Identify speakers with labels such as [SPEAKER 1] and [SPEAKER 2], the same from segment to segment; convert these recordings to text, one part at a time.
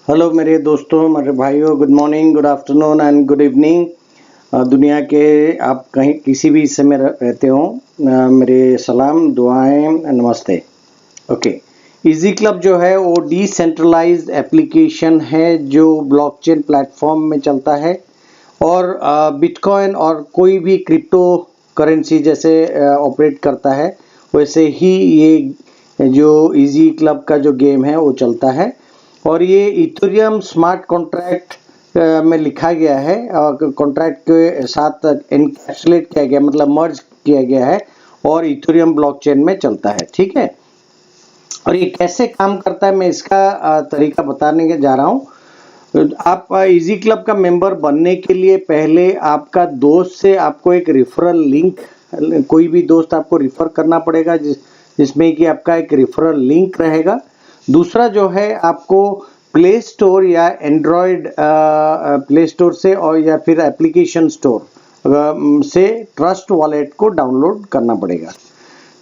[SPEAKER 1] Hello मेरे दोस्तों, मेरे भाइयों, good morning, good afternoon and good evening. दुनिया के आप कहीं किसी भी हिस्से में रहते हो, मेरे सलाम, दुआएं, नमस्ते। ओके, इजी क्लब जो है वो डिसेंट्रलाइज्ड एप्लीकेशन है जो ब्लॉकचेन प्लेटफॉर्म में चलता है और बिटकॉइन और कोई भी क्रिप्टो करेंसी जैसे ऑपरेट करता है, वैसे ही ये जो इजी क्लब का जो गेम है वो चलता है। और ये इथेरियम स्मार्ट कॉन्ट्रैक्ट में लिखा गया है और कॉन्ट्रैक्ट के साथ एनकैप्सुलेट किया गया, मतलब मर्ज किया गया है और इथेरियम ब्लॉकचेन में चलता है। ठीक है, और ये कैसे काम करता है मैं इसका तरीका बताने के जा रहा हूँ। आप इजी क्लब का मेंबर बनने के लिए पहले आपका दोस्त से आपको एक रेफरल लिंक, कोई भी दोस्त आपको रिफर करना पड़ेगा जिसमें कि आपका एक रेफरल लिंक रहेगा। दूसरा जो है, आपको प्ले स्टोर या एंड्रॉयड प्ले स्टोर से और या फिर एप्लीकेशन स्टोर से ट्रस्ट वॉलेट को डाउनलोड करना पड़ेगा।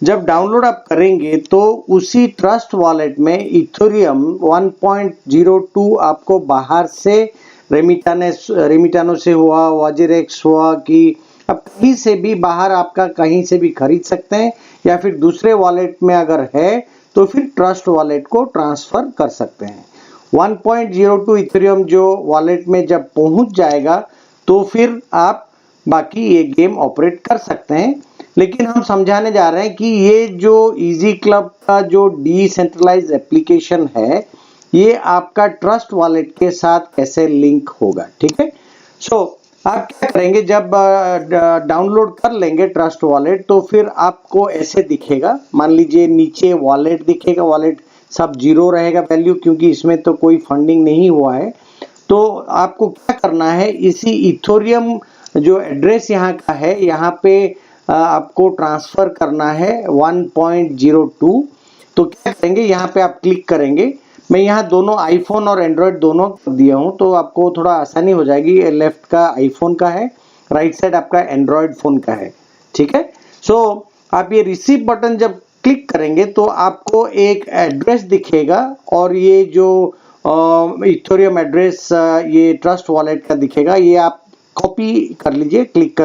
[SPEAKER 1] जब डाउनलोड आप करेंगे तो उसी ट्रस्ट वॉलेट में इथेरियम 1.02 आपको बाहर से रेमिटानो से हुआ, वाजिरेक्स हुआ, कि आप कहीं से भी बाहर आपका कहीं से भी खरीद सकते हैं, या फिर दूसरे वॉलेट में अगर है तो फिर ट्रस्ट वॉलेट को ट्रांसफर कर सकते हैं। 1.02 इथेरियम जो वॉलेट में जब पहुंच जाएगा तो फिर आप बाकी ये गेम ऑपरेट कर सकते हैं। लेकिन हम समझाने जा रहे हैं कि ये जो इजी क्लब का जो डिसेंट्रलाइज्ड एप्लीकेशन है, ये आपका ट्रस्ट वॉलेट के साथ कैसे लिंक होगा। ठीक है, सो आप क्या करेंगे, जब डाउनलोड कर लेंगे ट्रस्ट वॉलेट तो फिर आपको ऐसे दिखेगा। मान लीजिए नीचे वॉलेट दिखेगा, वॉलेट सब जीरो रहेगा वैल्यू, क्योंकि इसमें तो कोई फंडिंग नहीं हुआ है। तो आपको क्या करना है, इसी इथेरियम जो एड्रेस यहाँ का है, यहाँ पे आपको ट्रांसफर करना है 1.02। तो क्या करेंगे, यहाँ पे आप क्लिक करेंगे। मैं यहाँ दोनों आईफोन और एंड्रॉयड दोनों दिया हूँ तो आपको थोड़ा आसानी हो जाएगी। लेफ्ट का आईफोन का है, राइट साइड आपका एंड्रॉयड फोन का है। ठीक है, सो आप ये रिसीव बटन जब क्लिक करेंगे तो आपको एक एड्रेस दिखेगा और ये जो इथेरियम एड्रेस ये ट्रस्ट वॉलेट का दिखेगा, ये आप कॉपी कर लीजिए क्लिक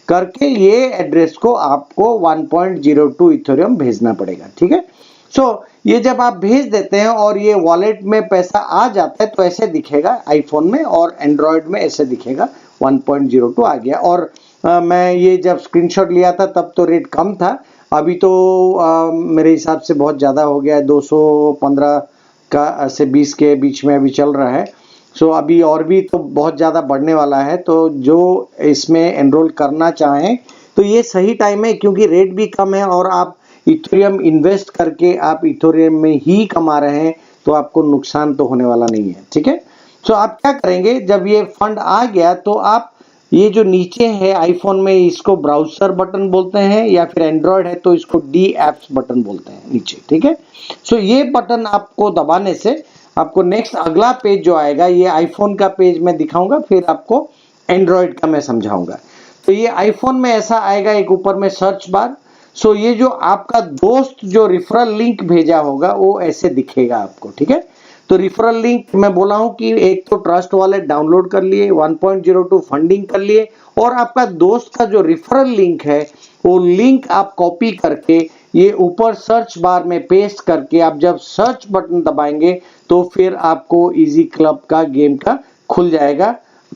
[SPEAKER 1] करके ये एड्रेस को आपको 1.02 इथेरियम भेजना पड़ेगा। ठीक है, सो ये जब आप भेज देते हैं और ये वॉलेट में पैसा आ जाता है तो ऐसे दिखेगा आईफोन में, और एंड्रॉयड में ऐसे दिखेगा 1.02 आ गया। और मैं ये जब स्क्रीनशॉट लिया था तब तो रेट कम था, अभी तो मेरे हिसाब से बहुत ज़्यादा हो गया है, 215 का से 20 के बीच में अभी चल रहा है। सो अभी और भी तो बहुत ज़्यादा बढ़ने वाला है। तो जो इसमें एनरोल करना चाहें तो ये सही टाइम है, क्योंकि रेट भी कम है और आप इथेरियम इन्वेस्ट करके आप इथेरियम में ही कमा रहे हैं, तो आपको नुकसान तो होने वाला नहीं है। ठीक है, सो आप क्या करेंगे, जब ये फंड आ गया तो आप ये जो नीचे है आईफोन में, इसको ब्राउजर बटन बोलते हैं, या फिर एंड्रॉयड है तो इसको डी एप्स बटन बोलते हैं नीचे। ठीक है, सो ये बटन आपको दबाने से आपको नेक्स्ट अगला पेज जो आएगा, ये आईफोन का पेज मैं दिखाऊंगा, फिर आपको एंड्रॉयड का मैं समझाऊंगा। तो ये आईफोन में ऐसा आएगा, एक ऊपर में सर्च बार। सो ये जो आपका दोस्त जो रिफरल लिंक भेजा होगा वो ऐसे दिखेगा आपको। ठीक है, तो रिफरल लिंक मैं बोला हूं कि एक तो ट्रस्ट वॉलेट डाउनलोड कर लिए, 1.02 फंडिंग कर लिए, और आपका दोस्त का जो रिफरल लिंक है वो लिंक आप कॉपी करके ये ऊपर सर्च बार में पेस्ट करके आप जब सर्च बटन दबाएंगे तो फिर आपको इजी क्लब का गेम का खुल जाएगा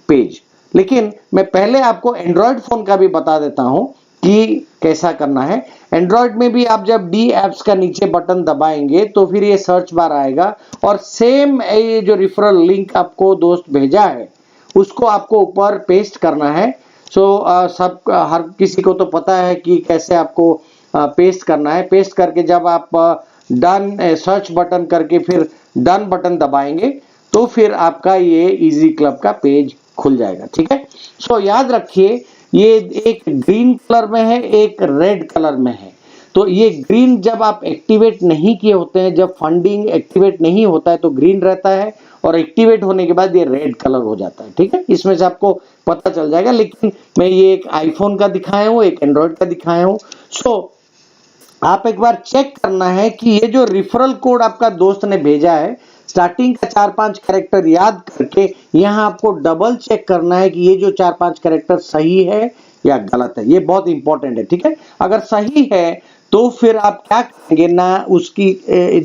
[SPEAKER 1] पेज। लेकिन मैं पहले आपको एंड्रॉयड फोन का भी बता देता हूं कि कैसा करना है। एंड्रॉयड में भी आप जब डी एप्स का नीचे बटन दबाएंगे तो फिर ये सर्च बार आएगा और सेम ये जो रेफरल लिंक आपको दोस्त भेजा है उसको आपको ऊपर पेस्ट करना है। सो सब हर किसी को तो पता है कि कैसे आपको पेस्ट करना है। पेस्ट करके जब आप डन सर्च बटन करके फिर डन बटन दबाएंगे तो फिर आपका ये इजी क्लब का पेज खुल जाएगा। ठीक है, सो याद रखिए ये एक ग्रीन कलर में है, एक रेड कलर में है। तो ये ग्रीन जब आप एक्टिवेट नहीं किए होते हैं, जब फंडिंग एक्टिवेट नहीं होता है तो ग्रीन रहता है, और एक्टिवेट होने के बाद ये रेड कलर हो जाता है। ठीक है, इसमें से आपको पता चल जाएगा। लेकिन मैं ये एक आईफोन का दिखाया हूँ, एक एंड्रॉयड का दिखाया हूँ। सो आप एक बार चेक करना है कि ये जो रिफरल कोड आपका दोस्त ने भेजा है स्टार्टिंग का 4-5 कैरेक्टर याद करके यहाँ आपको डबल चेक करना है कि ये जो 4-5 कैरेक्टर सही है या गलत है। ये बहुत इंपॉर्टेंट है, ठीक है। अगर सही है तो फिर आप क्या करेंगे ना, उसकी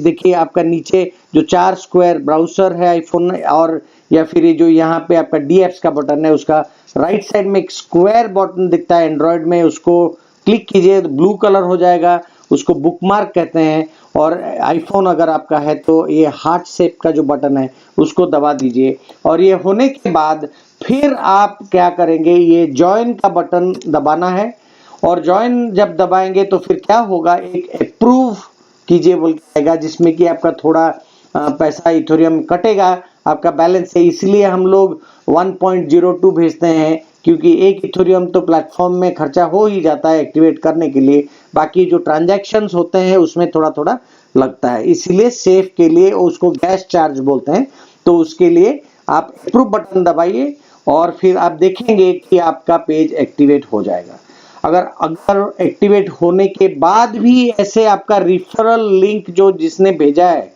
[SPEAKER 1] देखिए आपका नीचे जो 4 स्क्वायर ब्राउजर है आईफोन और या फिर ये जो यहाँ पे आपका डी एप्स का बटन है, उसका राइट साइड में एक स्क्वायर बटन दिखता है एंड्रॉयड में, उसको क्लिक कीजिए तो ब्लू कलर हो जाएगा, उसको बुकमार्क कहते हैं। और आईफोन अगर आपका है तो ये हार्ट शेप का जो बटन है उसको दबा दीजिए। और ये होने के बाद फिर आप क्या करेंगे, ये ज्वाइन का बटन दबाना है। और ज्वाइन जब दबाएंगे तो फिर क्या होगा, एक अप्रूव कीजिए बोल के आएगा, जिसमें कि आपका थोड़ा पैसा इथेरियम कटेगा आपका बैलेंस है। इसलिए हम लोग 1.02 भेजते हैं, क्योंकि एक इथेरियम तो प्लेटफॉर्म में खर्चा हो ही जाता है एक्टिवेट करने के लिए, बाकी जो ट्रांजैक्शंस होते हैं उसमें थोड़ा थोड़ा लगता है। इसलिए सेफ के लिए उसको गैस चार्ज बोलते हैं, तो उसके लिए आप अप्रूव बटन दबाइए और फिर आप देखेंगे कि आपका पेज एक्टिवेट हो जाएगा। अगर एक्टिवेट होने के बाद भी ऐसे आपका रिफरल लिंक जो जिसने भेजा है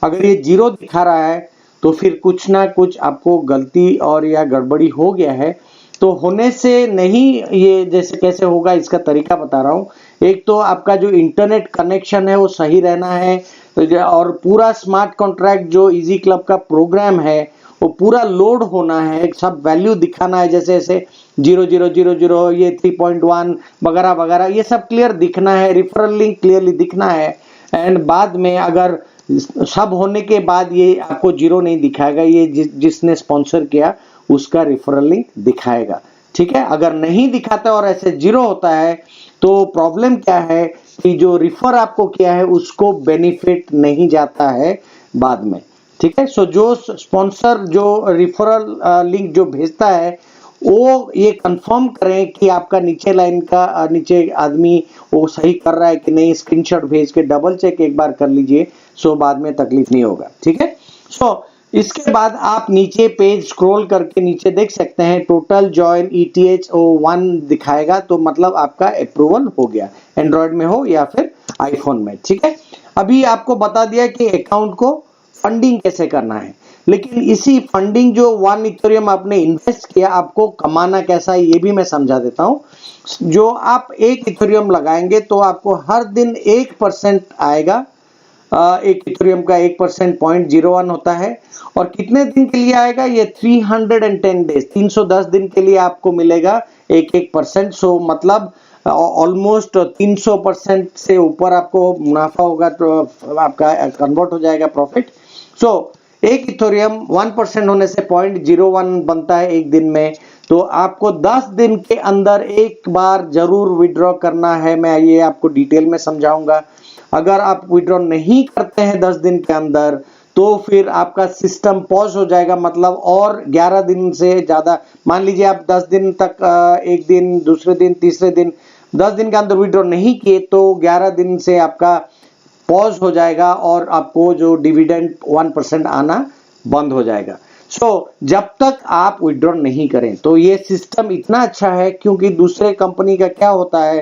[SPEAKER 1] अगर ये 0 दिखा रहा है तो फिर कुछ ना कुछ आपको गलती और या गड़बड़ी हो गया है। तो होने से नहीं, ये जैसे कैसे होगा इसका तरीका बता रहा हूँ। एक तो आपका जो इंटरनेट कनेक्शन है वो सही रहना है, और पूरा स्मार्ट कॉन्ट्रैक्ट जो इजी क्लब का प्रोग्राम है वो पूरा लोड होना है, सब वैल्यू दिखाना है, जैसे जैसे 0000 ये 3.1 वगैरह वगैरह ये सब क्लियर दिखना है, रेफरल लिंक क्लियरली दिखना है। एंड बाद में अगर सब होने के बाद ये आपको 0 नहीं दिखाएगा, ये जिसने स्पॉन्सर किया उसका रेफरल लिंक दिखाएगा, ठीक है। अगर नहीं दिखाता और ऐसे 0 होता है तो प्रॉब्लम क्या है कि जो रिफर आपको किया है उसको बेनिफिट नहीं जाता है बाद में, ठीक है। सो जो स्पॉन्सर जो रिफरल लिंक जो भेजता है वो ये कंफर्म करें कि आपका नीचे लाइन का नीचे आदमी वो सही कर रहा है कि नहीं, स्क्रीनशॉट भेज के डबल चेक एक बार कर लीजिए, सो बाद में तकलीफ नहीं होगा, ठीक है। सो इसके बाद आप नीचे पेज स्क्रॉल करके नीचे देख सकते हैं टोटल जॉइन ETH 1 दिखाएगा, तो मतलब आपका अप्रूवल हो गया, एंड्रॉयड में हो या फिर आईफोन में, ठीक है। अभी आपको बता दिया कि अकाउंट को फंडिंग कैसे करना है, लेकिन इसी फंडिंग जो 1 इथेरियम आपने इन्वेस्ट किया आपको कमाना कैसा है ये भी मैं समझा देता हूं। जो आप 1 इथेरियम लगाएंगे तो आपको हर दिन 1% आएगा, एक इथेरियम का 1% 0.01 होता है। और कितने दिन के लिए आएगा, ये 310 डेज 310 दिन के लिए आपको मिलेगा 1%। सो मतलब ऑलमोस्ट 300% से ऊपर आपको मुनाफा होगा, तो आपका कन्वर्ट हो जाएगा प्रॉफिट। सो एक इथेरियम 1% होने से 0.01 बनता है एक दिन में, तो आपको 10 दिन के अंदर एक बार जरूर विड्रॉ करना है। मैं ये आपको डिटेल में समझाऊंगा। अगर आप विड्रॉ नहीं करते हैं 10 दिन के अंदर तो फिर आपका सिस्टम पॉज हो जाएगा, मतलब और 11 दिन से ज्यादा, मान लीजिए आप 10 दिन तक एक दिन दूसरे दिन तीसरे दिन 10 दिन के अंदर विड्रॉ नहीं किए तो 11 दिन से आपका पॉज हो जाएगा और आपको जो डिविडेंड 1% आना बंद हो जाएगा। जब तक आप विड्रॉ नहीं करें तो ये सिस्टम इतना अच्छा है, क्योंकि दूसरे कंपनी का क्या होता है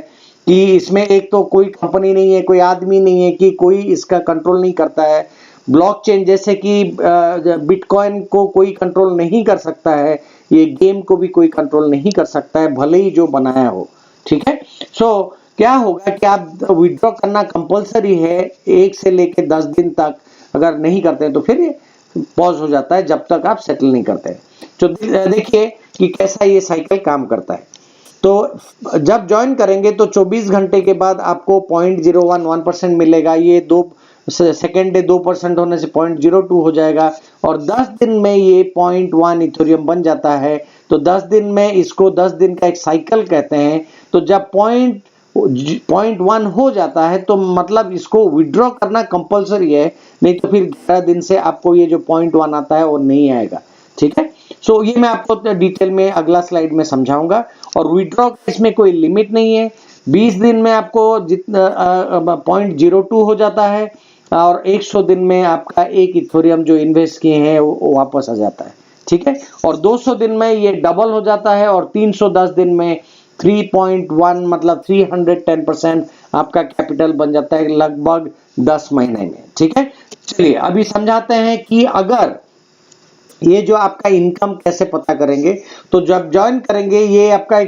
[SPEAKER 1] कि इसमें एक तो कोई कंपनी नहीं है, कोई आदमी नहीं है कि कोई इसका कंट्रोल नहीं करता है। ब्लॉकचेन जैसे कि बिटकॉइन को कोई कंट्रोल नहीं कर सकता है, ये गेम को भी कोई कंट्रोल नहीं कर सकता है, भले ही जो बनाया हो, ठीक है। क्या होगा कि आप विड्रॉ करना कंपलसरी है 1 से लेकर 10 दिन तक, अगर नहीं करते हैं तो फिर ये पॉज हो जाता है जब तक आप सेटल नहीं करते हैं। तो देखिए कि कैसा ये साइकिल काम करता है। तो जब ज्वाइन करेंगे तो 24 घंटे के बाद आपको 0.011% मिलेगा, ये सेकेंड डे 2% होने से 0.02 हो जाएगा, और 10 दिन में ये 0.1 इथेरियम बन जाता है। तो 10 दिन में इसको 10 दिन का एक साइकिल कहते हैं। तो जब 0.1 हो जाता है तो मतलब इसको विड्रॉ करना कंपलसरी है, नहीं तो फिर 11 दिन से आपको ये जो 0.1 आता है वो नहीं आएगा, ठीक है। ये मैं आपको डिटेल में अगला स्लाइड में समझाऊंगा। और विड्रॉ इसमें कोई लिमिट नहीं है, 20 दिन में आपको जितना 0.02 हो जाता है, और 100 दिन में आपका 1 इथेरियम जो इन्वेस्ट किए हैं वो वापस आ जाता है, ठीक है। और 200 दिन में ये डबल हो जाता है, और 310 दिन में 3.1 मतलब 310% आपका कैपिटल बन जाता है लगभग 10 महीने में, ठीक है। चलिए अभी समझाते हैं कि अगर ये जो आपका इनकम कैसे पता करेंगे। तो जब ज्वाइन करेंगे ये आपका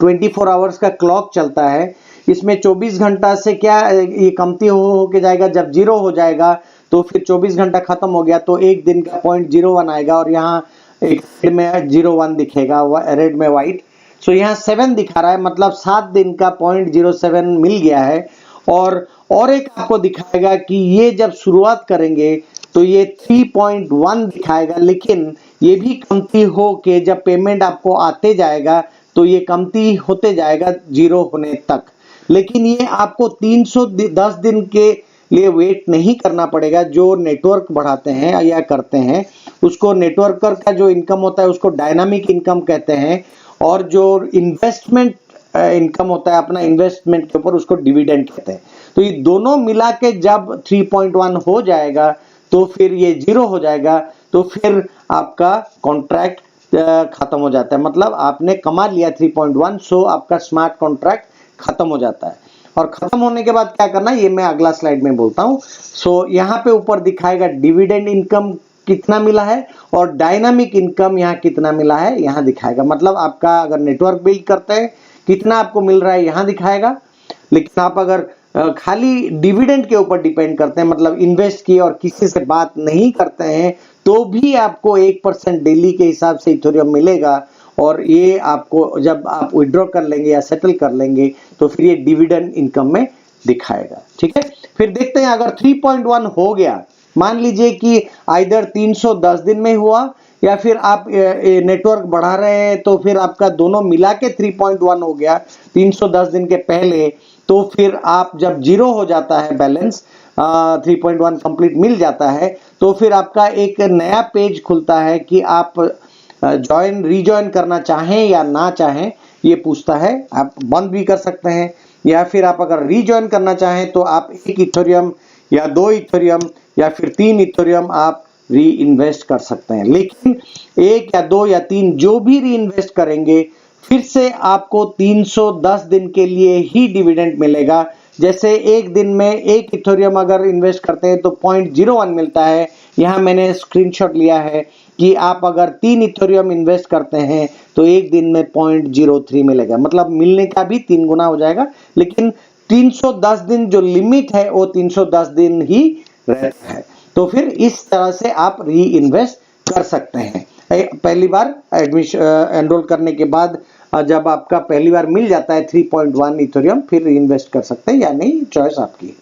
[SPEAKER 1] 24 आवर्स का क्लॉक चलता है, इसमें 24 घंटा से क्या ये कमती हो के जाएगा, जब जीरो हो जाएगा तो फिर 24 घंटा खत्म हो गया तो एक दिन का 0.01 आएगा और यहाँ एक रेड में 01 दिखेगा, रेड में व्हाइट। सो यहाँ 7 दिखा रहा है, मतलब 7 दिन का 0.07 मिल गया है। और एक आपको दिखाएगा कि ये जब शुरुआत करेंगे तो ये 3.1 दिखाएगा, लेकिन ये भी कमती हो के जब पेमेंट आपको आते जाएगा तो ये कमती होते जाएगा जीरो होने तक। लेकिन ये आपको 310 दिन के लिए वेट नहीं करना पड़ेगा। जो नेटवर्क बढ़ाते हैं या करते हैं उसको नेटवर्कर का जो इनकम होता है उसको डायनामिक इनकम कहते हैं, और जो इन्वेस्टमेंट इनकम होता है अपना इन्वेस्टमेंट के ऊपर उसको डिविडेंड कहते हैं। तो ये दोनों मिला के जब 3.1 हो जाएगा तो फिर ये जीरो हो जाएगा, तो फिर आपका कॉन्ट्रैक्ट खत्म हो जाता है, मतलब आपने कमा लिया 3.1। सो आपका स्मार्ट कॉन्ट्रैक्ट खत्म हो जाता है। और खत्म होने के बाद क्या करना है ये मैं अगला स्लाइड में बोलता हूं। सो यहाँ पे ऊपर दिखाएगा डिविडेंड इनकम कितना मिला है और डायनामिक इनकम यहाँ कितना मिला है यहाँ दिखाएगा। मतलब आपका अगर नेटवर्क बिल्ड करते हैं कितना आपको मिल रहा है यहाँ दिखाएगा। लेकिन आप अगर खाली डिविडेंड के ऊपर डिपेंड करते हैं, मतलब इन्वेस्ट किए और किसी से बात नहीं करते हैं, तो भी आपको 1% डेली के हिसाब से इथेरियम मिलेगा। और ये आपको जब आप विड्रॉ कर लेंगे या सेटल कर लेंगे तो फिर ये डिविडेंड इनकम में दिखाएगा। ठीक है, फिर देखते हैं अगर 3.1 हो गया, मान लीजिए कि आइदर 310 दिन में हुआ या फिर आप नेटवर्क बढ़ा रहे हैं तो फिर आपका दोनों मिला के 3.1 हो गया 310 दिन के पहले, तो फिर आप जब जीरो हो जाता है बैलेंस 3.1 कंप्लीट मिल जाता है तो फिर आपका एक नया पेज खुलता है कि आप रीजॉइन करना चाहें या ना चाहें, ये पूछता है। आप बंद भी कर सकते हैं या फिर आप अगर रीजॉइन करना चाहें तो आप 1 इथेरियम या 2 इथेरियम या फिर 3 इथेरियम आप री इन्वेस्ट कर सकते हैं। लेकिन 1 या 2 या 3 जो भी री इन्वेस्ट करेंगे फिर से आपको 310 दिन के लिए ही डिविडेंड मिलेगा। जैसे एक दिन में 1 इथेरियम अगर इन्वेस्ट करते हैं तो 0.01 मिलता है। यहाँ मैंने स्क्रीनशॉट लिया है कि आप अगर 3 इथेरियम इन्वेस्ट करते हैं तो एक दिन में 0.03 मिलेगा, मतलब मिलने का भी 3 गुना हो जाएगा। लेकिन 310 दिन जो लिमिट है वो 310 दिन ही रहता है। तो फिर इस तरह से आप री इन्वेस्ट कर सकते हैं। पहली बार एनरोल करने के बाद जब आपका पहली बार मिल जाता है 3.1 इथेरियम फिर री इन्वेस्ट कर सकते हैं या नहीं, चॉइस आपकी है।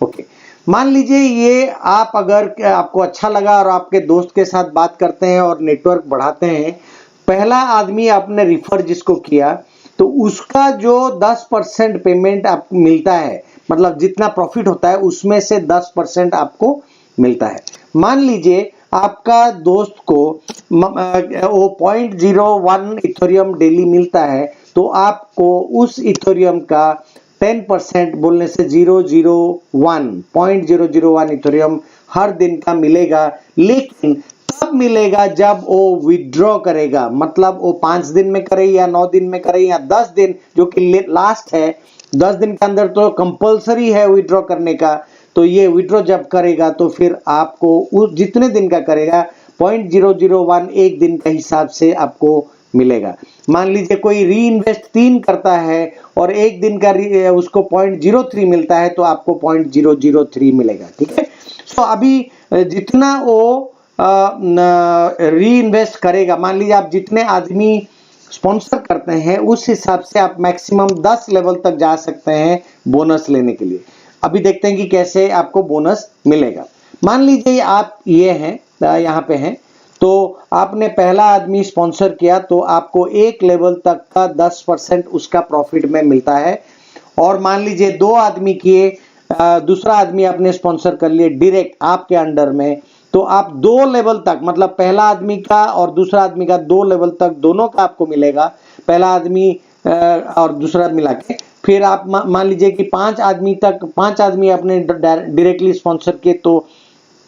[SPEAKER 1] ओके, मान लीजिए ये आप अगर आपको अच्छा लगा और आपके दोस्त के साथ बात करते हैं और नेटवर्क बढ़ाते हैं, पहला आदमी आपने रिफर जिसको किया तो उसका जो 10% पेमेंट आपको मिलता है, मतलब जितना प्रॉफिट होता है उसमें से 10% आपको मिलता है। मान लीजिए आपका दोस्त को वो 0.01 इथेरियम डेली मिलता है तो आपको उस इथेरियम का 10% बोलने से 0.001 इथेरियम हर दिन का मिलेगा। लेकिन तब मिलेगा जब वो विड्रॉ करेगा, मतलब वो 5 दिन में करे या 9 दिन में करे या 10 दिन जो कि लास्ट है, 10 दिन के अंदर तो कंपलसरी है विड्रॉ करने का। तो ये विड्रॉ जब करेगा तो फिर आपको उस जितने दिन का करेगा 0.001 एक दिन के हिसाब से आपको मिलेगा। मान लीजिए कोई री इन्वेस्ट 3 करता है और एक दिन का उसको 0.03 मिलता है तो आपको 0.003 मिलेगा। ठीक है, तो अभी जितना वो री इन्वेस्ट करेगा, मान लीजिए आप जितने आदमी स्पॉन्सर करते हैं उस हिसाब से आप मैक्सिमम 10 लेवल तक जा सकते हैं बोनस लेने के लिए। अभी देखते हैं कि कैसे आपको बोनस मिलेगा। मान लीजिए आप ये हैं यहाँ पे हैं, तो आपने पहला आदमी स्पॉन्सर किया तो आपको 1 लेवल तक का 10% उसका प्रॉफिट में मिलता है। और मान लीजिए 2 आदमी किए, दूसरा आदमी आपने स्पॉन्सर कर लिए डायरेक्ट आपके अंडर में, तो आप 2 लेवल तक, मतलब पहला आदमी का और दूसरा आदमी का 2 लेवल तक दोनों का आपको मिलेगा, पहला आदमी और दूसरा मिला के। फिर आप मान लीजिए कि 5 आदमी आपने डायरेक्टली स्पॉन्सर किए तो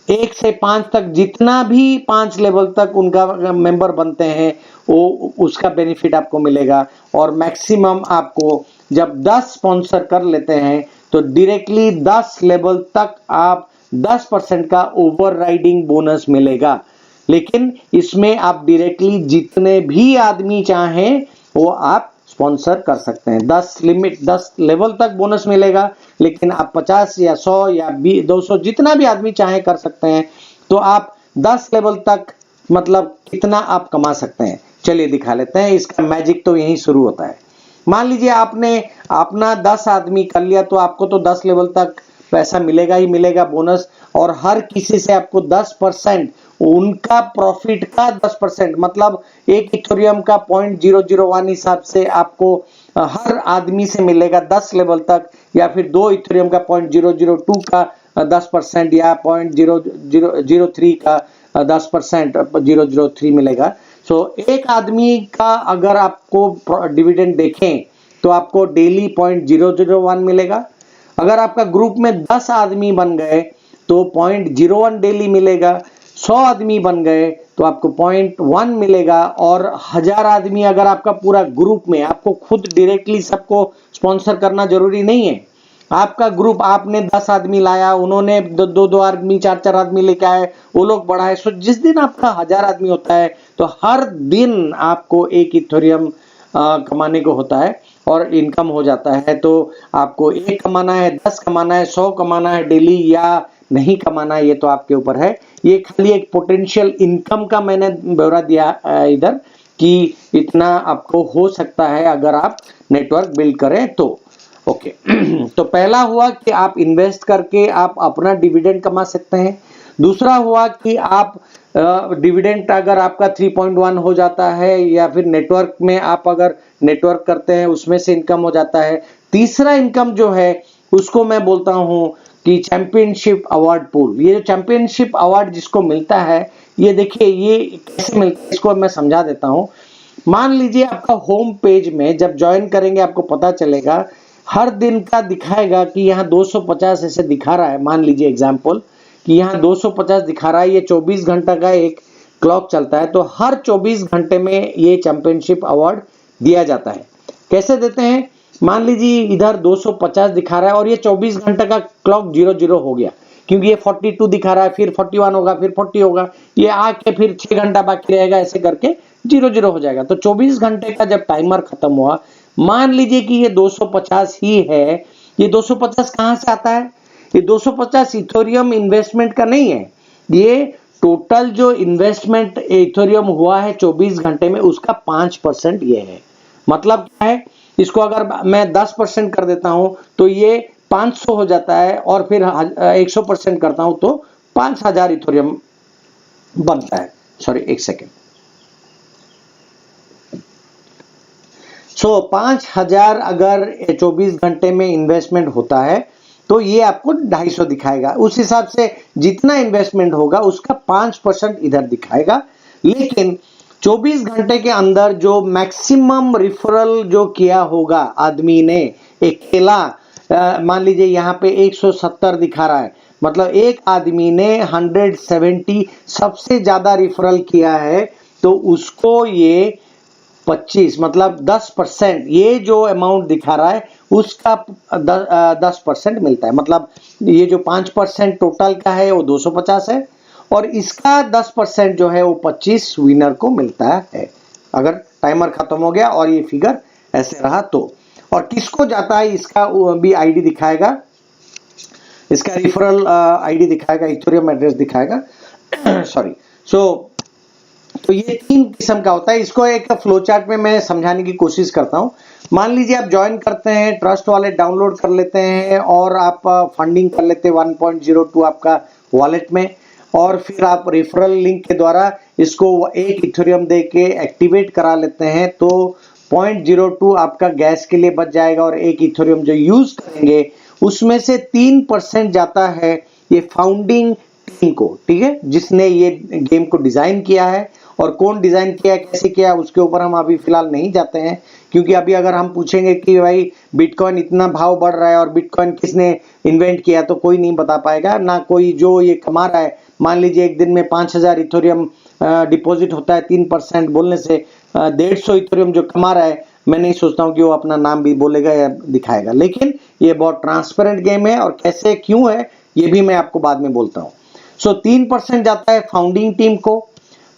[SPEAKER 1] 1 से 5 तक जितना भी 5 लेवल तक उनका मेंबर बनते हैं वो उसका बेनिफिट आपको मिलेगा। और मैक्सिमम आपको जब 10 स्पॉन्सर कर लेते हैं तो डायरेक्टली 10 लेवल तक आप 10% का ओवरराइडिंग बोनस मिलेगा। लेकिन इसमें आप डायरेक्टली जितने भी आदमी चाहें वो आप स्पॉन्सर कर सकते हैं। 10 लेवल तक बोनस मिलेगा, लेकिन आप 50 या 100 या 200 जितना भी आदमी चाहे कर सकते हैं। तो आप 10 लेवल तक मतलब कितना आप कमा सकते हैं, चलिए दिखा लेते हैं। इसका मैजिक तो यहीं शुरू होता है। मान लीजिए आपने अपना 10 आदमी कर लिया, तो आपको तो 10 लेवल तक पैसा मिलेगा ही मिलेगा बोनस, और हर किसी से आपको 10% उनका प्रॉफिट का 10% मतलब एक इथेरियम का 0.001 हिसाब से आपको हर आदमी से मिलेगा 10 लेवल तक, या फिर 2 इथेरियम का 0.002 का 10% या 0.003 का 10% 003 मिलेगा। सो एक आदमी का अगर आपको डिविडेंड देखें तो आपको डेली 0.001 मिलेगा। अगर आपका ग्रुप में 10 आदमी बन गए तो 0.01 डेली मिलेगा। 100 आदमी बन गए तो आपको 0.1 मिलेगा, और 1000 आदमी अगर आपका पूरा ग्रुप में, आपको खुद डायरेक्टली सबको स्पॉन्सर करना जरूरी नहीं है। आपका ग्रुप, आपने 10 आदमी लाया, उन्होंने 2 आदमी 4 आदमी लेके आए, वो लोग बढ़ाए। सो जिस दिन आपका 1000 आदमी होता है तो हर दिन आपको 1 इथेरियम कमाने को होता है और इनकम हो जाता है। तो आपको 1 कमाना है, 10 कमाना है, 100 कमाना है डेली या नहीं कमाना है, ये तो आपके ऊपर है। ये खाली एक पोटेंशियल इनकम का मैंने ब्यौरा दिया इधर कि इतना आपको हो सकता है अगर आप नेटवर्क बिल्ड करें तो। ओके तो पहला हुआ कि आप इन्वेस्ट करके आप अपना डिविडेंड कमा सकते हैं। दूसरा हुआ कि आप डिविडेंड अगर आपका 3.1 हो जाता है, या फिर नेटवर्क में आप अगर नेटवर्क करते हैं उसमें से इनकम हो जाता है। तीसरा इनकम जो है उसको मैं बोलता हूं कि चैंपियनशिप अवार्ड पूल। ये जो चैंपियनशिप अवार्ड जिसको मिलता है, ये देखिए ये कैसे मिलता है, इसको मैं समझा देता हूं। मान लीजिए आपका होम पेज में जब ज्वाइन करेंगे आपको पता चलेगा, हर दिन का दिखाएगा कि यहाँ 250 ऐसे दिखा रहा है। मान लीजिए एग्जाम्पल कि यहाँ 250 दिखा रहा है, ये 24 घंटा का एक क्लॉक चलता है, तो हर 24 घंटे में ये चैंपियनशिप अवार्ड दिया जाता है। कैसे देते हैं, मान लीजिए इधर 250 दिखा रहा है और ये 24 घंटे का क्लॉक 00 हो गया, क्योंकि ये 42 दिखा रहा है, फिर 41 होगा, फिर 40 होगा, ये आके फिर 6 घंटा बाकी रहेगा, ऐसे करके 00 हो जाएगा। तो 24 घंटे का जब टाइमर खत्म हुआ, मान लीजिए कि ये 250 ही है। ये 250 कहां से आता है, ये 250 इथेरियम इन्वेस्टमेंट का नहीं है, ये टोटल जो इन्वेस्टमेंट इथेरियम हुआ है 24 घंटे में उसका 5% ये है। मतलब क्या है, इसको अगर मैं 10% कर देता हूं तो ये 500 हो जाता है, और फिर 100% करता हूं तो 5000 इथेरियम बनता है। सॉरी एक सेकेंड। सो 5000 अगर 24 घंटे में इन्वेस्टमेंट होता है तो ये आपको 250 दिखाएगा। उस हिसाब से जितना इन्वेस्टमेंट होगा उसका 5% इधर दिखाएगा। लेकिन 24 घंटे के अंदर जो मैक्सिमम रिफरल जो किया होगा आदमी ने अकेला, मान लीजिए यहाँ पे 170 दिखा रहा है, मतलब एक आदमी ने 170 सबसे ज्यादा रिफरल किया है, तो उसको ये 25 मतलब 10%, ये जो अमाउंट दिखा रहा है उसका 10% मिलता है। मतलब ये जो 5% टोटल का है वो 250 है, और इसका 10% जो है वो 25 विनर को मिलता है अगर टाइमर खत्म हो गया और ये फिगर ऐसे रहा तो। और किसको जाता है इसका भी आईडी दिखाएगा, इसका रिफरल आईडी दिखाएगा, इथेरियम एड्रेस दिखाएगा सॉरी। तो ये 3 किस्म का होता है। इसको एक फ्लो चार्ट में मैं समझाने की कोशिश करता हूं। मान लीजिए आप ज्वाइन करते हैं, ट्रस्ट वॉलेट डाउनलोड कर लेते हैं और आप फंडिंग कर लेते हैं 1.02 आपका वॉलेट में, और फिर आप रेफरल लिंक के द्वारा इसको 1 इथेरियम दे के एक्टिवेट करा लेते हैं, तो 0.02 आपका गैस के लिए बच जाएगा, और 1 इथेरियम जो यूज करेंगे उसमें से 3% जाता है ये फाउंडिंग टीम को, ठीक है, जिसने ये गेम को डिजाइन किया है। और कौन डिजाइन किया, कैसे किया, उसके ऊपर हम अभी फिलहाल नहीं जाते हैं, क्योंकि अभी अगर हम पूछेंगे कि भाई बिटकॉइन इतना भाव बढ़ रहा है और बिटकॉइन किसने इन्वेंट किया, तो कोई नहीं बता पाएगा, ना कोई जो ये कमा रहा है। मान लीजिए एक दिन में 5000 इथेरियम डिपॉजिट होता है, 3% बोलने से 150 इथेरियम जो कमा रहा है, मैं नहीं सोचता हूँ कि वो अपना नाम भी बोलेगा या दिखाएगा। लेकिन ये बहुत ट्रांसपेरेंट गेम है, और कैसे क्यों है ये भी मैं आपको बाद में बोलता हूं। सो 3% जाता है फाउंडिंग टीम को,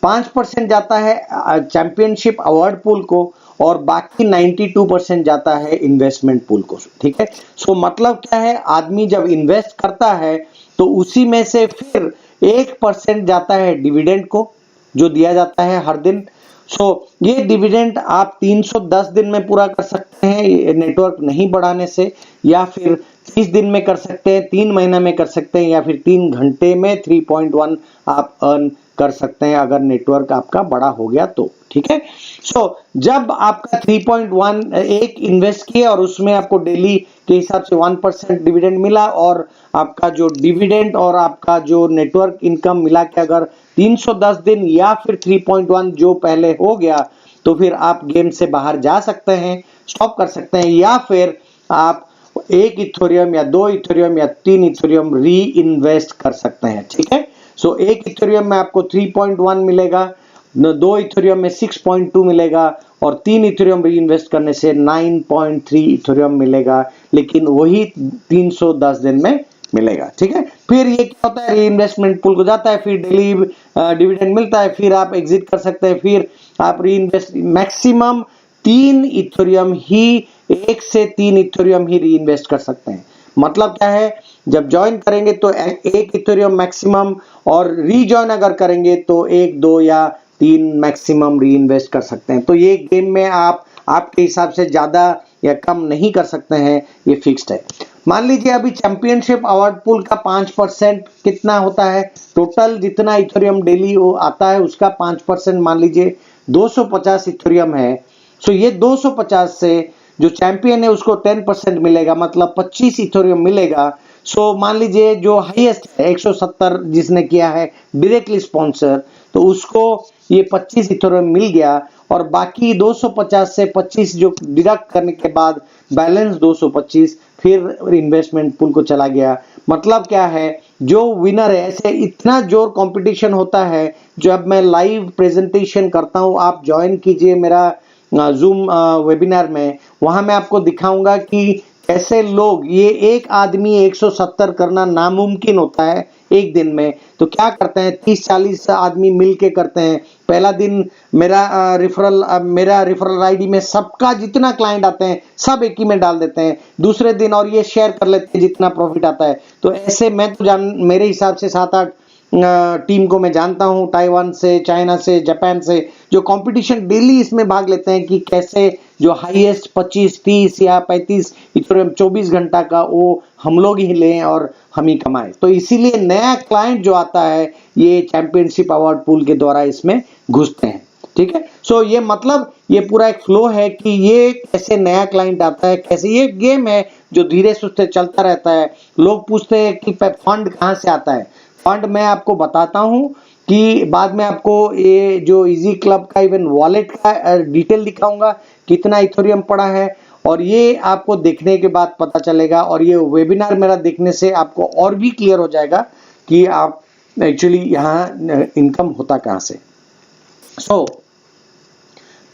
[SPEAKER 1] 5% जाता है चैंपियनशिप अवार्ड पूल को, और बाकी 92% जाता है इन्वेस्टमेंट पूल को। ठीक है, सो मतलब क्या है, आदमी जब इन्वेस्ट करता है तो उसी में से फिर 1% जाता है डिविडेंड को, जो दिया जाता है हर दिन। सो ये डिविडेंड आप 310 दिन में पूरा कर सकते हैं नेटवर्क नहीं बढ़ाने से, या फिर 30 दिन में कर सकते हैं, 3 महीना में कर सकते हैं, या फिर 3 घंटे में 3.1 आप अर्न कर सकते हैं अगर नेटवर्क आपका बड़ा हो गया तो। ठीक है, सो जब आपका 3.1 एक इन्वेस्ट किए और उसमें आपको डेली के हिसाब से 1% डिविडेंड मिला, और आपका जो डिविडेंड और आपका जो नेटवर्क इनकम मिला के अगर 310 दिन या फिर 3.1 जो पहले हो गया, तो फिर आप गेम से बाहर जा सकते हैं, स्टॉप कर सकते हैं, या फिर आप 1 इथेरियम या 2 इथेरियम या 3 इथेरियम री इन्वेस्ट कर सकते हैं। ठीक है, सो 1 इथेरियम में आपको 3.1 मिलेगा, 2 इथेरियम में 6.2 मिलेगा, और 3 इथेरियम री इन्वेस्ट करने से 9.3 इथेरियम मिलेगा, लेकिन वही 310 दिन में मिलेगा। ठीक है, फिर ये क्या होता है, री इन्वेस्टमेंट पूल को जाता है, फिर डेली डिविडेंड मिलता है, फिर आप एग्जिट कर सकते हैं, फिर आप री इन्वेस्ट मैक्सिमम 3 इथेरियम ही, 1 से 3 इथेरियम ही री इन्वेस्ट कर सकते हैं। मतलब क्या है, जब ज्वाइन करेंगे तो 1 इथेरियम मैक्सिमम, और रीजॉइन अगर करेंगे तो 1, 2 या 3 मैक्सिमम री इन्वेस्ट कर सकते हैं। तो ये गेम में आप आपके हिसाब से ज्यादा या कम नहीं कर सकते हैं, ये फिक्स्ड है। मान लीजिए अभी चैंपियनशिप अवार्ड पूल का 5% कितना होता है, टोटल जितना इथेरियम डेली वो आता है उसका 5% मान लीजिए 250 इथेरियम है। सो ये 250 से जो चैंपियन है उसको 10% मिलेगा, मतलब 25 इथेरियम मिलेगा। सो मान लीजिए जो हाईएस्ट है 170 जिसने किया है डायरेक्टली स्पॉन्सर, तो उसको ये 25 इथेरियम मिल गया, और बाकी 250 से 25 जो डिडक्ट करने के बाद बैलेंस 225 फिर इन्वेस्टमेंट पूल को चला गया। मतलब क्या है, जो विनर है, ऐसे इतना जोर कंपटीशन होता है। जब मैं लाइव प्रेजेंटेशन करता हूं, आप ज्वाइन कीजिए मेरा जूम वेबिनार में, वहां मैं आपको दिखाऊंगा कि कैसे लोग, ये एक आदमी 170 करना नामुमकिन होता है एक दिन में, तो क्या करते हैं 30-40 आदमी मिलके करते हैं। पहला दिन मेरा रिफरल आईडी में सबका जितना क्लाइंट आते हैं सब एक ही में डाल देते हैं, दूसरे दिन और ये शेयर कर लेते हैं जितना प्रॉफिट आता है। तो ऐसे मैं तो मेरे हिसाब से 7-8 टीम को मैं जानता हूं, ताइवान से, चाइना से, जापान से, जो कंपटीशन डेली इसमें भाग लेते हैं कि कैसे जो हाईएस्ट 25, 30 या 35 इथेरियम 24 घंटा का वो हम लोग ही लें और हम ही कमाएं। तो इसीलिए नया क्लाइंट जो आता है ये चैंपियनशिप अवार्ड पूल के द्वारा इसमें घुसते हैं। ठीक है, सो ये मतलब ये पूरा एक फ्लो है कि ये कैसे नया क्लाइंट आता है, कैसे ये गेम है जो धीरे सुस्ते चलता रहता है। लोग पूछते हैं कि फंड कहाँ से आता है, फंड मैं आपको बताता हूं कि बाद में आपको ये जो इजी क्लब का इवन वॉलेट का डिटेल दिखाऊंगा, कितना इथेरियम पड़ा है, और ये आपको देखने के बाद पता चलेगा, और ये वेबिनार मेरा देखने से आपको और भी क्लियर हो जाएगा कि आप एक्चुअली यहाँ इनकम होता कहाँ से। सो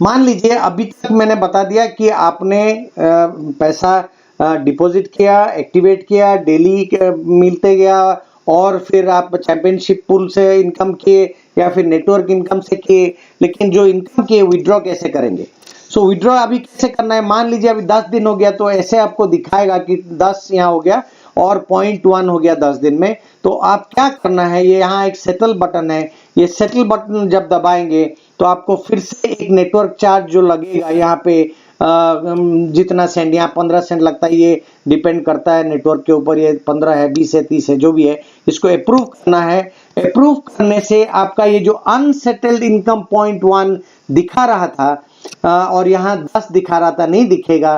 [SPEAKER 1] मान लीजिए अभी तक मैंने बता दिया कि आपने पैसा डिपॉजिट किया, एक्टिवेट किया, डेली मिलते गया, और फिर आप चैंपियनशिप पूल से इनकम किए या फिर नेटवर्क इनकम से किए। लेकिन जो इनकम किए विड्रॉ कैसे करेंगे, सो विड्रॉ अभी कैसे करना है, मान लीजिए अभी 10 दिन हो गया, तो ऐसे आपको दिखाएगा कि 10 यहाँ हो गया और 0.1 हो गया 10 दिन में। तो आप क्या करना है, ये यहाँ एक सेटल बटन है, ये सेटल बटन जब दबाएंगे तो आपको फिर से एक नेटवर्क चार्ज जो लगेगा यहाँ पे, जितना सेंट, यहाँ 15 सेंट लगता है, ये डिपेंड करता है नेटवर्क के ऊपर, ये 15 है, 20 है, 30 है, जो भी है, इसको अप्रूव करना है। अप्रूव करने से आपका ये जो अनसेटल्ड इनकम 0.1 दिखा रहा था और यहाँ 10 दिखा रहा था, नहीं दिखेगा,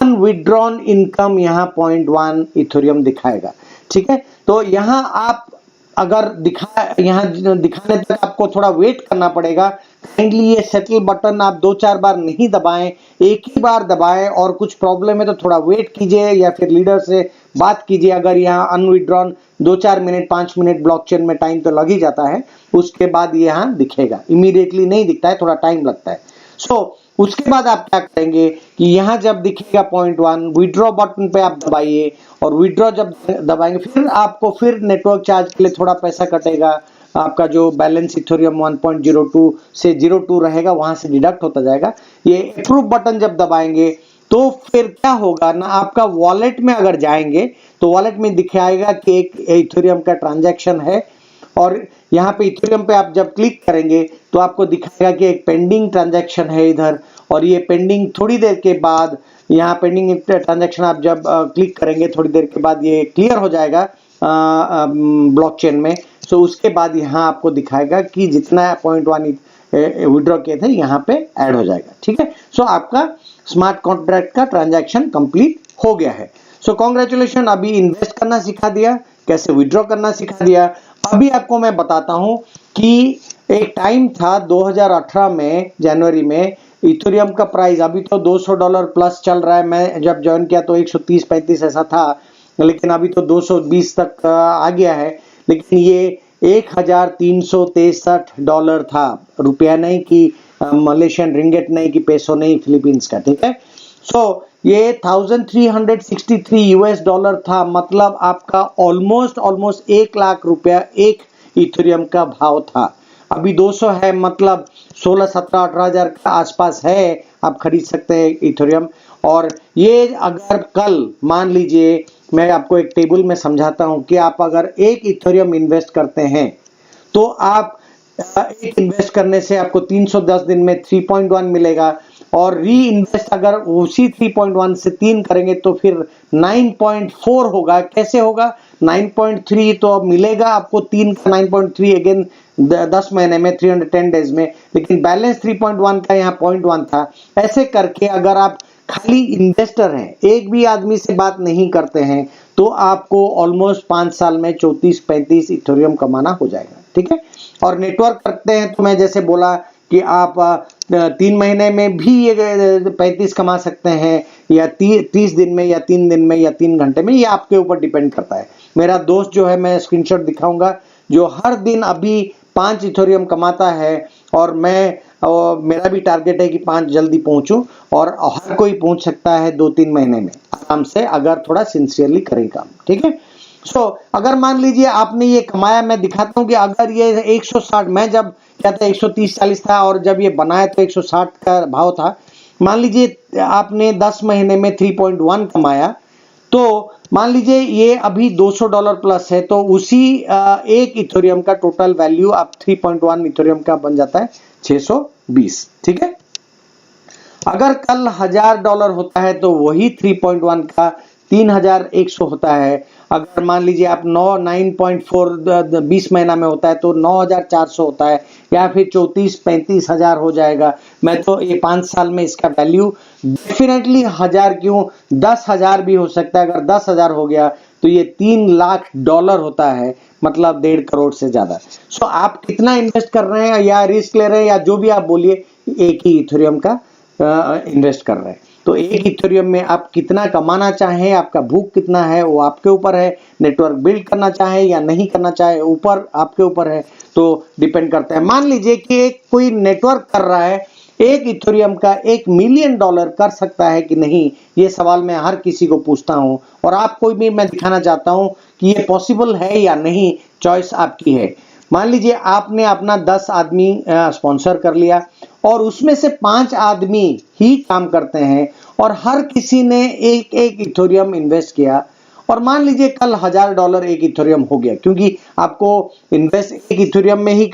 [SPEAKER 1] अनविड्रॉन इनकम यहाँ 0.1 इथेरियम दिखाएगा। ठीक है, तो यहाँ आप अगर यहाँ दिखाने तक आपको थोड़ा वेट करना पड़ेगा। काइंडली ये सेटल बटन आप 2-4 बार नहीं दबाएं, एक ही बार दबाएं, और कुछ प्रॉब्लम है तो थोड़ा वेट कीजिए या फिर लीडर से बात कीजिए। अगर यहाँ अनविड्रॉन 2-4 मिनट 5 मिनट ब्लॉकचेन में टाइम तो लग ही जाता है, उसके बाद ये यहाँ दिखेगा, इमीडिएटली नहीं दिखता है, थोड़ा टाइम लगता है। सो उसके बाद आप क्या करेंगे कि यहाँ जब दिखेगा 0.1 विड्रॉ बटन पे आप दबाइए, और विड्रॉ जब दबाएंगे फिर आपको फिर नेटवर्क चार्ज के लिए थोड़ा पैसा कटेगा। आपका जो बैलेंस इथेरियम 1.02 से 02 रहेगा वहां से डिडक्ट होता जाएगा। ये अप्रूव बटन जब दबाएंगे तो फिर क्या होगा ना, आपका वॉलेट में अगर जाएंगे तो वॉलेट में दिखाएगा कि एक इथेरियम का ट्रांजैक्शन है, और यहाँ पे इथेरियम पे आप जब क्लिक करेंगे तो आपको दिखाएगा कि एक पेंडिंग ट्रांजैक्शन है इधर, और ये पेंडिंग थोड़ी देर के बाद, यहाँ पेंडिंग ट्रांजैक्शन आप जब क्लिक करेंगे थोड़ी देर के बाद ये क्लियर हो जाएगा ब्लॉकचेन में। सो उसके बाद यहाँ आपको दिखाएगा कि जितना 0.1 विड्रॉ किए थे यहाँ पे ऐड हो जाएगा। ठीक है, सो आपका स्मार्ट कॉन्ट्रैक्ट का ट्रांजैक्शन कंप्लीट हो गया है। सो कॉन्ग्रेचुलेशन, अभी इन्वेस्ट करना सिखा दिया, कैसे विड्रॉ करना सिखा दिया। अभी आपको मैं बताता हूं कि एक टाइम था 2018 में जनवरी में इथेरियम का प्राइस, अभी तो $200 प्लस चल रहा है। मैं जब ज्वाइन किया तो 130-135 ऐसा था, लेकिन अभी तो 220 तक आ गया है। लेकिन ये $1363 था, रुपया नहीं कि मलेशियन रिंगेट नहीं कि पेसो नहीं फिलीपींस का। ठीक है, सो ये $1363 था, मतलब आपका ऑलमोस्ट 1 लाख रुपया एक इथेरियम का भाव था। अभी 200 है, मतलब 16, 17, 18 हजार के आसपास है, आप खरीद सकते हैं इथेरियम। और ये अगर कल मान लीजिए, मैं आपको एक टेबल में समझाता हूं कि आप अगर एक इथेरियम इन्वेस्ट करते हैं तो आप एक इन्वेस्ट करने से आपको 310 दिन में 3.1 मिलेगा, और री इन्वेस्ट अगर उसी 3.1 से 3 करेंगे तो फिर 9.4 होगा। कैसे होगा? 9.3 तो अब मिलेगा आपको 3 का 9.3 अगेन 10 महीने में 310 डेज में, लेकिन बैलेंस 3.1 का यहाँ 0.1 था। ऐसे करके अगर आप खाली इन्वेस्टर हैं, एक भी आदमी से बात नहीं करते हैं, तो आपको ऑलमोस्ट 5 साल में 34-35 इथेरियम कमाना हो जाएगा। ठीक है, और नेटवर्क करते हैं तो मैं जैसे बोला कि आप 3 महीने में भी ये 35 कमा सकते हैं, या 30 दिन में, या 3 दिन में, या 3 घंटे में, ये आपके ऊपर डिपेंड करता है। मेरा दोस्त जो है, मैं स्क्रीनशॉट दिखाऊंगा, जो हर दिन अभी 5 इथेरियम कमाता है, और मेरा भी टारगेट है कि 5 जल्दी पहुंचूं, और हर कोई पहुंच सकता है 2-3 महीने में आराम से, अगर थोड़ा सिंसियरली करें काम। ठीक है, सो अगर मान लीजिए आपने ये कमाया, मैं दिखाता हूं कि अगर ये 160, मैं जब क्या था 130-40 था, और जब ये बनाया तो 160 का भाव था। मान लीजिए आपने 10 महीने में 3.1 कमाया, तो मान लीजिए ये अभी $200 प्लस है, तो उसी एक इथेरियम का टोटल वैल्यू आप 3.1 इथेरियम का बन जाता है 620। ठीक है, अगर कल $1000 होता है तो वही 3.1 का 3100 होता है। अगर मान लीजिए आप 9.4 20 महीना में होता है तो 9400 होता है, या फिर 34-35 हजार हो जाएगा। मैं तो ये 5 साल में इसका वैल्यू डेफिनेटली 1000 क्यों 10,000 भी हो सकता है। अगर 10,000 हो गया तो ये $3 लाख होता है, मतलब 1.5 करोड़ से ज्यादा। सो आप कितना इन्वेस्ट कर रहे हैं, या रिस्क ले रहे हैं, या जो भी आप बोलिए, एक ही इथेरियम का इन्वेस्ट कर रहे हैं। तो एक इथेरियम में आप कितना कमाना चाहें, आपका भूख कितना है, वो आपके ऊपर है। नेटवर्क बिल्ड करना चाहे या नहीं करना चाहे, ऊपर आपके ऊपर है, तो डिपेंड करता है। मान लीजिए कि एक कोई नेटवर्क कर रहा है, एक इथेरियम का $1 मिलियन कर सकता है कि नहीं, ये सवाल मैं हर किसी को पूछता हूं, और आपको भी मैं दिखाना चाहता हूं कि ये पॉसिबल है या नहीं, चॉइस आपकी है। मान लीजिए आपने अपना 10 आदमी स्पॉन्सर कर लिया, और उसमें से 5 आदमी ही काम करते हैं, और हर किसी ने एक इथेरियम इन्वेस्ट किया, और मान लीजिए कल $1000 एक इथेरियम हो गया, क्योंकि आपको इन्वेस्ट एक इथेरियम में ही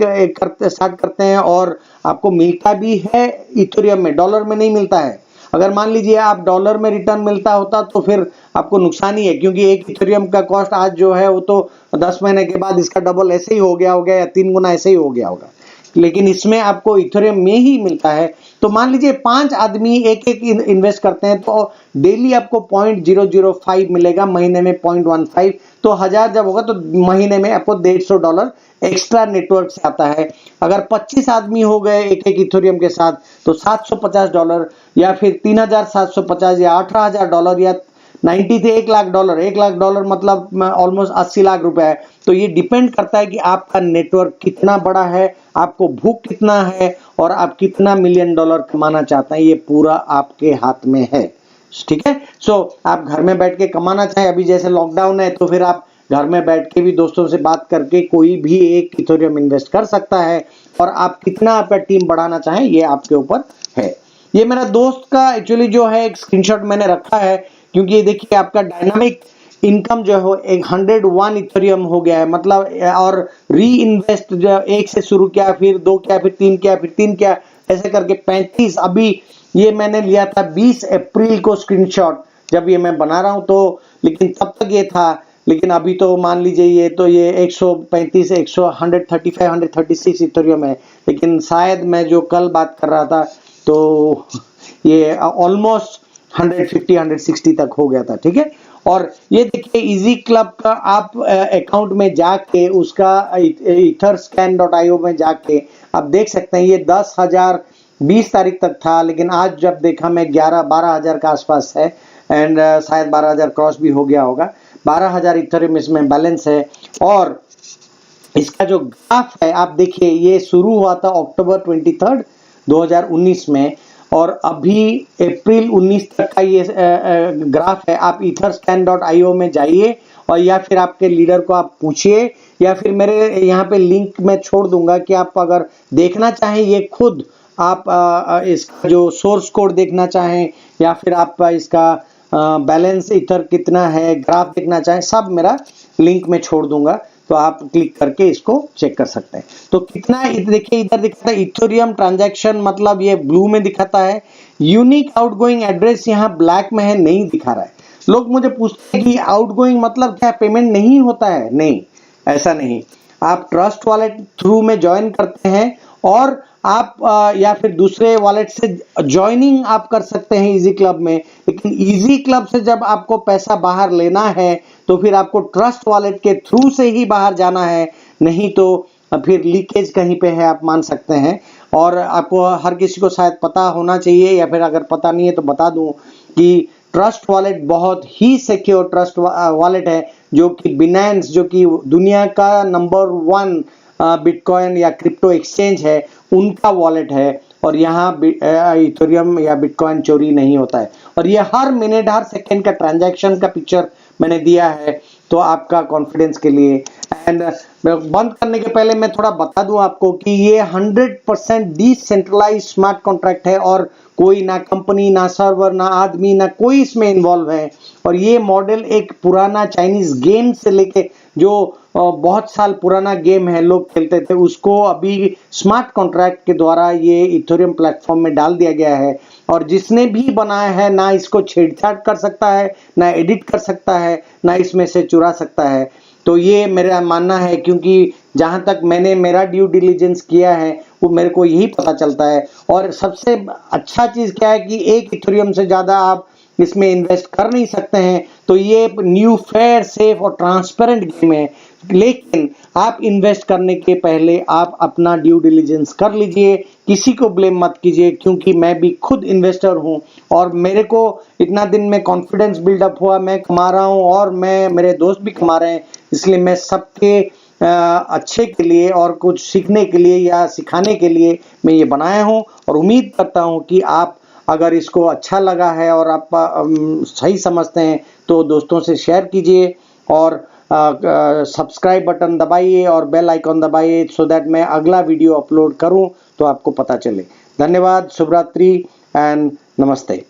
[SPEAKER 1] स्टार्ट करते हैं, और आपको मिलता भी है इथेरियम में, डॉलर में नहीं मिलता है। अगर मान लीजिए आप डॉलर में रिटर्न मिलता होता तो फिर आपको नुकसान ही है, क्योंकि एक इथेरियम का कॉस्ट आज जो है वो तो 10 महीने के बाद इसका डबल ऐसे ही हो गया होगा, या 3 गुना ऐसे ही हो गया होगा, लेकिन इसमें आपको इथेरियम में ही मिलता है। तो मान लीजिए 5 आदमी एक इन्वेस्ट करते हैं, तो डेली आपको 0.005 मिलेगा, महीने में 0.15, तो 1000 जब होगा तो महीने में आपको $150 एक्स्ट्रा नेटवर्क से आता है। अगर 25 आदमी हो गए एक इथेरियम के साथ तो $750, या फिर 3750, या $18,000, या 90 थे $1 लाख। $1 लाख मतलब ऑलमोस्ट 80 लाख रुपए है। तो ये डिपेंड करता है कि आपका नेटवर्क कितना बड़ा है, आपको भूख कितना है, और आप कितना मिलियन डॉलर कमाना चाहते हैं, ये पूरा आपके हाथ में है। ठीक है, सो आप घर में बैठ के कमाना चाहें, अभी जैसे लॉकडाउन है तो फिर आप घर में बैठ के भी दोस्तों से बात करके कोई भी एक इथेरियम इन्वेस्ट कर सकता है, और आप कितना आपका टीम बढ़ाना चाहें ये आपके ऊपर है। ये मेरा दोस्त का एक्चुअली जो है एक स्क्रीनशॉट मैंने रखा है, क्योंकि ये देखिए आपका डायनामिक इनकम जो है एक 101 इथेरियम हो गया है, मतलब, और री इन्वेस्ट जो एक से शुरू किया, फिर 2 किया, फिर 3 किया, फिर 3 किया, ऐसे करके 35। अभी ये मैंने लिया था 20 अप्रैल को स्क्रीनशॉट, जब ये मैं बना रहा हूं तो, लेकिन तब तक ये था, लेकिन अभी तो मान लीजिए ये तो ये 135 135 136 इथेरियम है, लेकिन शायद मैं जो कल बात कर रहा था तो ये ऑलमोस्ट 150 160 तक हो गया था। ठीक है, और ये देखिए इजी क्लब का आप अकाउंट में जाके उसका etherscan.io में जाके आप देख सकते हैं, ये 10,000 20 तारीख तक था, लेकिन आज जब देखा मैं 11-12,000 के आसपास है, एंड शायद 12,000 क्रॉस भी हो गया होगा। 12,000 इथेरियम इसमें बैलेंस है, और इसका जो ग्राफ है आप देखिए, ये शुरू हुआ था अक्टूबर 23 2019 में, और अभी अप्रैल 19 तक का ये ग्राफ है। आप etherscan.io में जाइए, और या फिर आपके लीडर को आप पूछिए, या फिर मेरे यहाँ पे लिंक मैं छोड़ दूंगा कि आप अगर देखना चाहें ये खुद आप इसका जो सोर्स कोड देखना चाहें, या फिर आप इसका बैलेंस इथर कितना है ग्राफ देखना चाहें, सब मेरा लिंक में छोड़ दूंगा, तो आप क्लिक करके इसको चेक कर सकते हैं। तो कितना देखिए इधर दिखाता है इथेरियम ट्रांजैक्शन, मतलब ये ब्लू में दिखाता है। यूनिक आउटगोइंग एड्रेस यहाँ ब्लैक में है, नहीं दिखा रहा है। लोग मुझे पूछते हैं कि आउटगोइंग मतलब क्या, पेमेंट नहीं होता है? नहीं, ऐसा नहीं। आप ट्रस्ट वॉलेट थ्रू में ज्वाइन करते हैं, और आप या फिर दूसरे वॉलेट से ज्वाइनिंग आप कर सकते हैं इजी क्लब में, लेकिन इजी क्लब से जब आपको पैसा बाहर लेना है तो फिर आपको ट्रस्ट वॉलेट के थ्रू से ही बाहर जाना है, नहीं तो फिर लीकेज कहीं पे है, आप मान सकते हैं। और आपको हर किसी को शायद पता होना चाहिए, या फिर अगर पता नहीं है तो बता दूं कि ट्रस्ट वॉलेट बहुत ही सिक्योर ट्रस्ट वॉलेट है, जो कि बिनेंस, जो कि दुनिया का नंबर 1 बिटकॉइन या क्रिप्टो एक्सचेंज है, उनका वॉलेट है, और यहाँ इथेरियम या बिटकॉइन चोरी नहीं होता है। और ये हर मिनट हर सेकंड का ट्रांजैक्शन का पिक्चर मैंने दिया है, तो आपका कॉन्फिडेंस के लिए। एंड बंद करने के पहले मैं थोड़ा बता दूं आपको कि ये 100% डिसेंट्रलाइज स्मार्ट कॉन्ट्रैक्ट है, और कोई ना कंपनी, ना सर्वर, ना आदमी, ना कोई इसमें इन्वॉल्व है। और ये मॉडल एक पुराना चाइनीज गेम से लेके, जो बहुत साल पुराना गेम है, लोग खेलते थे, उसको अभी स्मार्ट कॉन्ट्रैक्ट के द्वारा ये इथेरियम प्लेटफॉर्म में डाल दिया गया है। और जिसने भी बनाया है, ना इसको छेड़छाड़ कर सकता है, ना एडिट कर सकता है, ना इसमें से चुरा सकता है। तो ये मेरा मानना है, क्योंकि जहां तक मैंने मेरा ड्यू डिलिजेंस किया है वो मेरे को यही पता चलता है। और सबसे अच्छा चीज क्या है कि एक इथेरियम से ज्यादा आप इसमें इन्वेस्ट कर नहीं सकते हैं, तो ये न्यू फेयर, सेफ और ट्रांसपेरेंट गेम है। लेकिन आप इन्वेस्ट करने के पहले आप अपना ड्यू डिलिजेंस कर लीजिए, किसी को ब्लेम मत कीजिए, क्योंकि मैं भी खुद इन्वेस्टर हूं, और मेरे को इतना दिन में कॉन्फिडेंस बिल्डअप हुआ, मैं कमा रहा हूं और मेरे दोस्त भी कमा रहे हैं, इसलिए मैं सबके अच्छे के लिए और कुछ सीखने के लिए या सिखाने के लिए मैं ये बनाया हूं। और उम्मीद करता हूं कि आप, अगर इसको अच्छा लगा है और आप सही समझते हैं, तो दोस्तों से शेयर कीजिए, और सब्सक्राइब बटन दबाइए और बेल आइकॉन दबाइए, सो दैट मैं अगला वीडियो अपलोड करूं तो आपको पता चले। धन्यवाद, शुभ रात्रि एंड नमस्ते।